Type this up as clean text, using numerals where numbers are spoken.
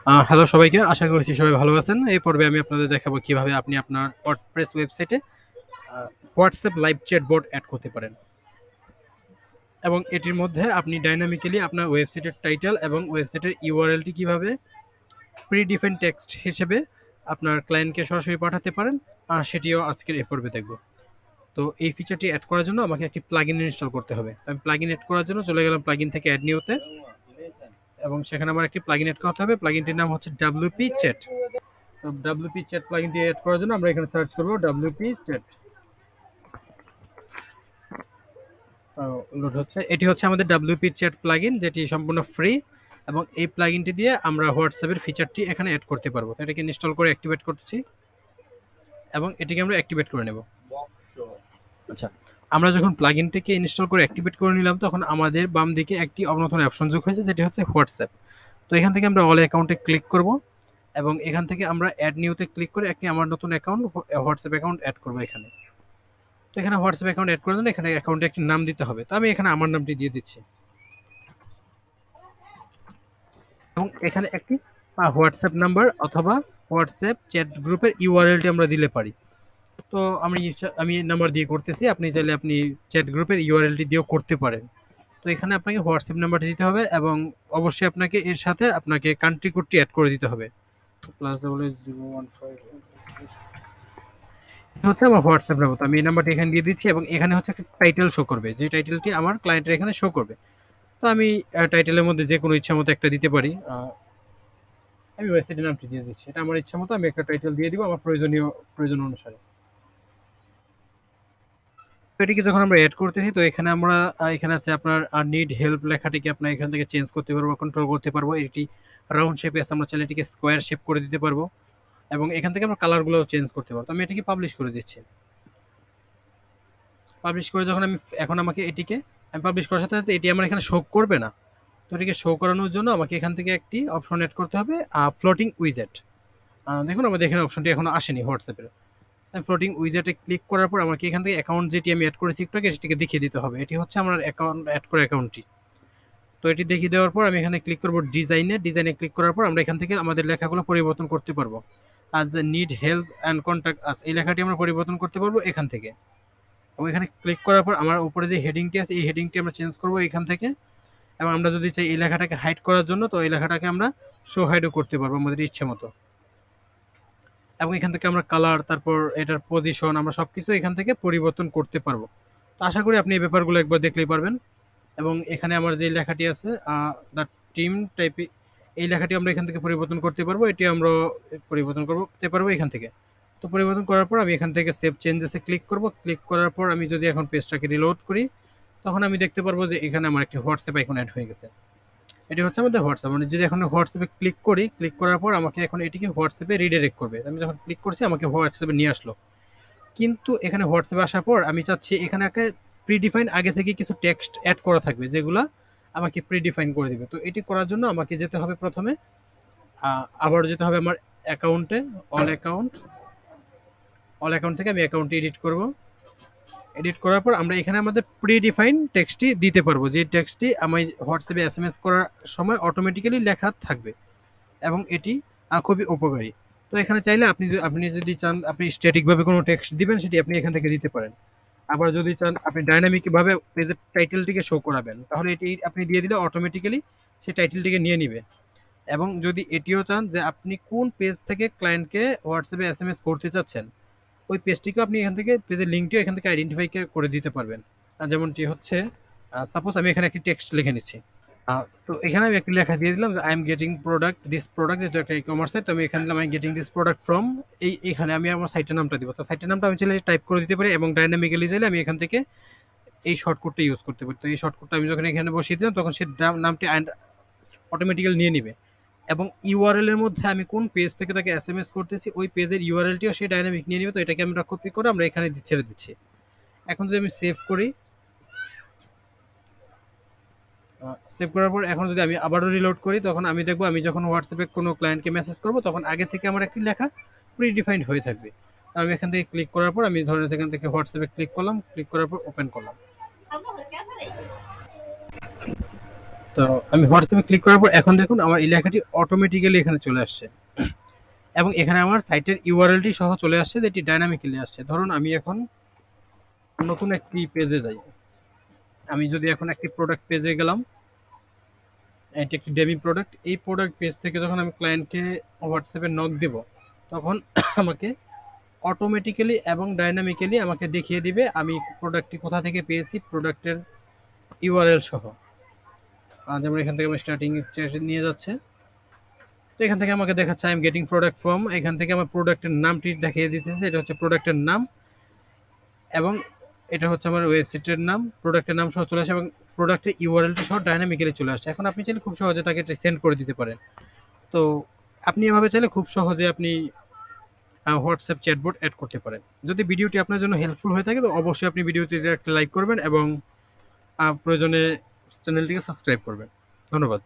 Hello সবাইকে। আশা করছি সবাই ভালো আছেন। এই পর্বে আমি আপনাদের দেখাবো কিভাবে আপনি আপনার ওয়ার্ডপ্রেস ওয়েবসাইটে আ WhatsApp লাইভ চ্যাটবট এড করতে পারেন। এবং এটির মধ্যে আপনি ডাইনামিক্যালি আপনার ওয়েবসাইটের টাইটেল এবং ওয়েবসাইটের URL টি কিভাবে প্রি-ডিফাইন্ড টেক্সট হিসেবে আপনার ক্লায়েন্টকে সরাসরি পাঠাতে পারেন, সেটিও আজকের এই পর্বে দেখব। তো এই ফিচারটি এড করার জন্য আমাকে একটি প্লাগইন ইনস্টল করতে হবে। আমি প্লাগইন এড করার জন্য চলে গেলাম প্লাগইন থেকে অ্যাড নিউতে, এবং সেখানে আমার একটি প্লাগইন এড করতে হবে। প্লাগইনটির নাম হচ্ছে WP চ্যাট। তো WP চ্যাট প্লাগইনটি এড করার জন্য আমরা এখানে সার্চ করব WP চ্যাট। লোড হচ্ছে। এটি হচ্ছে আমাদের WP চ্যাট প্লাগইন, যেটি সম্পূর্ণ ফ্রি, এবং এই প্লাগইনটি দিয়ে আমরা হোয়াটসঅ্যাপের ফিচারটি এখানে এড করতে পারবো। এটাকে ইনস্টল করে অ্যাক্টিভেট করতেছি এবং এটিকে আমরা অ্যাক্টিভেট করে নেব। আচ্ছা, আমরা যখন প্লাগইনটিকে ইনস্টল করে অ্যাক্টিভেট করে নিলাম, তখন আমাদের বাম দিকে একটি নতুন অপশন যোগ হয়েছে, যেটি হচ্ছে হোয়াটসঅ্যাপ। তো এখান থেকে আমরা অল অ্যাকাউন্টে ক্লিক করব, এবং এখান থেকে আমরা অ্যাড নিউতে ক্লিক করে একটি আমার নতুন অ্যাকাউন্ট হোয়াটসঅ্যাপ অ্যাকাউন্ট অ্যাড করব এখানে। তো এখানে হোয়াটসঅ্যাপ অ্যাকাউন্ট অ্যাড করার জন্য এখানে অ্যাকাউন্টে একটি নাম দিতে হবে। তো আমি এখানে আমার নামটি দিয়ে দিচ্ছি, এবং এখানে একটি হোয়াটসঅ্যাপ নাম্বার অথবা হোয়াটসঅ্যাপ চ্যাট গ্রুপের ইউআরএলটি আমরা দিলে পারি। তো আমি নাম্বার দিয়ে করতেছি, আপনি চাইলে আপনি চ্যাট গ্রুপের ইউআরএলটি দিয়েও করতে পারেন। তো এখানে আপনাকে হোয়াটসঅ্যাপ নাম্বারটি দিতে হবে, এবং অবশ্যই আপনাকে এর সাথে আপনাকে কান্ট্রি কোডটি অ্যাড করে দিতে হবে। হচ্ছে আমার হোয়াটসঅ্যাপ নাম্বার। তো আমি এই নাম্বারটি এখানে দিয়ে দিচ্ছি, এবং এখানে হচ্ছে একটা টাইটেল শো করবে, যে টাইটেলটি আমার ক্লায়েন্টের এখানে শো করবে। তো আমি টাইটেলের মধ্যে যে কোনো ইচ্ছা মতো একটা দিতে পারি। আমি ওয়েবসাইটের নামটি দিয়ে দিচ্ছি, এটা আমার ইচ্ছা মতো আমি একটা টাইটেল দিয়ে দিব আমার প্রয়োজন অনুসারে। তো এটিকে যখন আমরা অ্যাড করতেছি, তো এখানে আমরা এখানে আছে আপনার নিড হেল্প লেখাটিকে আপনার এখান থেকে চেঞ্জ করতে পারবো, কন্ট্রোল করতে পারবো। এটি রাউন্ড শেপে আছে, আমরা চাইলে এটিকে স্কোয়ার শেপ করে দিতে পারবো, এবং এখান থেকে আমরা কালারগুলোও চেঞ্জ করতে পারবো। তো আমি এটিকে পাবলিশ করে দিচ্ছি। পাবলিশ করে যখন এখন আমাকে এটিকে আমি পাবলিশ করার সাথে সাথে এটি আমার এখানে শো করবে না। তো এটিকে শো করানোর জন্য আমাকে এখান থেকে একটি অপশন অ্যাড করতে হবে, ফ্লোটিং উইজেট। দেখুন আমাদের এখানে অপশনটি এখনো আসেনি হোয়াটসঅ্যাপের। আমি ফ্লোটিং উইজেটে ক্লিক করার পর আমাকে এখান থেকে অ্যাকাউন্ট যেটি আমি অ্যাড করেছি একটু আগে, সেটিকে দেখিয়ে দিতে হবে। এটি হচ্ছে আমার অ্যাকাউন্ট অ্যাড করা অ্যাকাউন্টটি। তো এটি দেখিয়ে দেওয়ার পর আমি এখানে ক্লিক করব ডিজাইনে ক্লিক করার পর আমরা এখান থেকে আমাদের লেখাগুলো পরিবর্তন করতে পারবো। আর need help and contact us, এই লেখাটি আমরা পরিবর্তন করতে পারবো এখান থেকে। এবং এখানে ক্লিক করার পর আমার উপরে যে হেডিংটি আছে, এই হেডিংটি আমরা চেঞ্জ করব এখান থেকে। এবং আমরা যদি চাই এই লেখাটাকে হাইড করার জন্য, তো এই লেখাটাকে আমরা শো হাইডও করতে পারবো আমাদের ইচ্ছে মতো। এবং এখান থেকে আমরা কালার, তারপর এটার পজিশন, আমরা সবকিছু এখান থেকে পরিবর্তন করতে পারবো। তো আশা করি আপনি এই ব্যাপারগুলো একবার দেখলেই পারবেন। এবং এখানে আমার যে লেখাটি আছে দ্য টিম টাইপে, এই লেখাটি আমরা এখান থেকে পরিবর্তন করতে পারবো। এটি আমরা পরিবর্তন করতে পারবো এখান থেকে। তো পরিবর্তন করার পর আমি এখান থেকে সেভ চেঞ্জেসে ক্লিক করব। ক্লিক করার পর আমি যদি এখন পেজটাকে রিলোড করি, তখন আমি দেখতে পারবো যে এখানে আমার একটি হোয়াটসঅ্যাপ আইকন অ্যাড হয়ে গেছে। এটি হচ্ছে আমাদের হোয়াটসঅ্যাপ। মানে যদি এখন হোয়াটসঅ্যাপে ক্লিক করি, ক্লিক করার পর আমাকে এখন এটিকে হোয়াটসঅ্যাপে রিডাইরেক্ট করবে। আমি যখন ক্লিক করছি আমাকে হোয়াটসঅ্যাপে নিয়ে আসলো। কিন্তু এখানে হোয়াটসঅ্যাপে আসার পর আমি চাচ্ছি এখানে একটা প্রিডিফাইন আগে থেকে কিছু টেক্সট অ্যাড করা থাকবে, যেগুলো আমাকে প্রিডিফাইন করে দিবে। তো এটি করার জন্য আমাকে যেতে হবে প্রথমে, আবার যেতে হবে আমার অ্যাকাউন্টে, অল অ্যাকাউন্ট থেকে আমি অ্যাকাউন্টটি এডিট করব। এডিট করার পর আমরা এখানে আমাদের প্রিডিফাইন টেক্সটটি দিতে পারবো, যে টেক্সটটি আমি হোয়াটসঅ্যাপে এসএমএস করার সময় অটোমেটিক্যালি লেখা থাকবে, এবং এটি খুবই উপকারী। তো এখানে চাইলে আপনি যদি চান আপনি স্ট্যাটিকভাবে কোনো টেক্সট দিবেন, সেটি আপনি এখান থেকে দিতে পারেন। আবার যদি চান আপনি ডাইনামিকভাবে পেজের টাইটেলটিকে শো করাবেন, তাহলে এটি আপনি দিয়ে দিলে অটোমেটিক্যালি সেই টাইটেলটিকে নিয়ে নিবে। এবং যদি এটিও চান যে আপনি কোন পেজ থেকে ক্লায়েন্টকে হোয়াটসঅ্যাপে এসএমএস করতে চাচ্ছেন, ওই পেজটিকেও আপনি এখান থেকে পেজের লিঙ্কটিও এখান থেকে আইডেন্টিফাই করে দিতে পারবেন। যেমনটি হচ্ছে, সাপোজ আমি এখানে একটি টেক্সট লিখে নিচ্ছি। তো এখানে আমি একটি লেখা দিয়ে দিলাম যে I am getting this product, যেহেতু একটা ই কমার্স সাইট। তো আমি এখানে দিলাম I am getting this product from, এইখানে আমি আমার সাইটের নামটা দিব। তো সাইটের নামটা আমি চাইলে টাইপ করে দিতে পারি, এবং ডাইনামিক্যালি চাইলে আমি এখান থেকে এই শর্টকাটটা ইউজ করতে পারি। তো এই শর্টকাটটা আমি যখন এখানে বসিয়ে দিলাম, তখন সে নামটি অটোমেটিক্যালি নিয়ে নিবে। এবং ইউআরএল এর মধ্যে আমি কোন পেজ থেকে তাকে এসএমএস করতেছি, ওই পেজের ইউআরএলটিও সে ডাইনামিক নিয়ে নিবে। তো এটাকে আমরা কপি করে আমরা এখানে ছেড়ে দিচ্ছি। এখন যদি আমি সেভ করি, সেভ করার পর এখন যদি আমি আবারও রিলোড করি, তখন আমি দেখবো আমি যখন হোয়াটসঅ্যাপে কোনো ক্লায়েন্টকে মেসেজ করবো, তখন আগে থেকে আমার একটি লেখা প্রিডিফাইন্ড হয়ে থাকবে। আমি এখান থেকে ক্লিক করার পর আমি ধরেন এখান থেকে হোয়াটসঅ্যাপে ক্লিক করলাম, ক্লিক করার পর ওপেন করলাম। তো আমি হোয়াটসঅ্যাপে ক্লিক করার পর এখন দেখুন আমার এই লেখাটি অটোমেটিক্যালি এখানে চলে আসছে এবং এখানে আমার সাইটের ইউআরএলটি সহ চলে আসছে, যেটি ডাইনামিক্যালি আসছে। ধরুন আমি এখন নতুন একটি পেজে যাই, আমি যদি এখন একটি প্রোডাক্ট পেজে গেলাম, এটি একটি ডেমি প্রোডাক্ট। এই প্রোডাক্ট পেজ থেকে যখন আমি ক্লায়েন্টকে হোয়াটসঅ্যাপে নক দেব, তখন আমাকে অটোমেটিক্যালি এবং ডাইনামিক্যালি আমাকে দেখিয়ে দিবে আমি প্রোডাক্টটি কোথা থেকে পেয়েছি, প্রোডাক্টের ইউআরএল সহ। যেমন এখান থেকে আমি স্টার্টিং নিয়ে যাচ্ছে, তো এখান থেকে আমাকে দেখাচ্ছে I am getting product from, এখান থেকে আমার প্রোডাক্টের নামটি দেখিয়ে দিতেছে, এটা হচ্ছে প্রোডাক্টের নাম এবং এটা হচ্ছে আমার ওয়েবসাইটের নাম, প্রোডাক্টের নাম সহ চলে আসে এবং প্রোডাক্টের ইউআরএলটি সহ ডাইনামিক্যালি চলে আসে। এখন আপনি চাইলে খুব সহজে তাকে সেন্ড করে দিতে পারেন। তো আপনি এভাবে চাইলে খুব সহজে আপনি হোয়াটসঅ্যাপ চ্যাটবট অ্যাড করতে পারেন। যদি ভিডিওটি আপনার জন্য হেল্পফুল হয়ে থাকে তো অবশ্যই আপনি ভিডিওটিতে একটা লাইক করবেন এবং প্রয়োজনে চ্যানেলটিকে সাবস্ক্রাইব করবেন। ধন্যবাদ।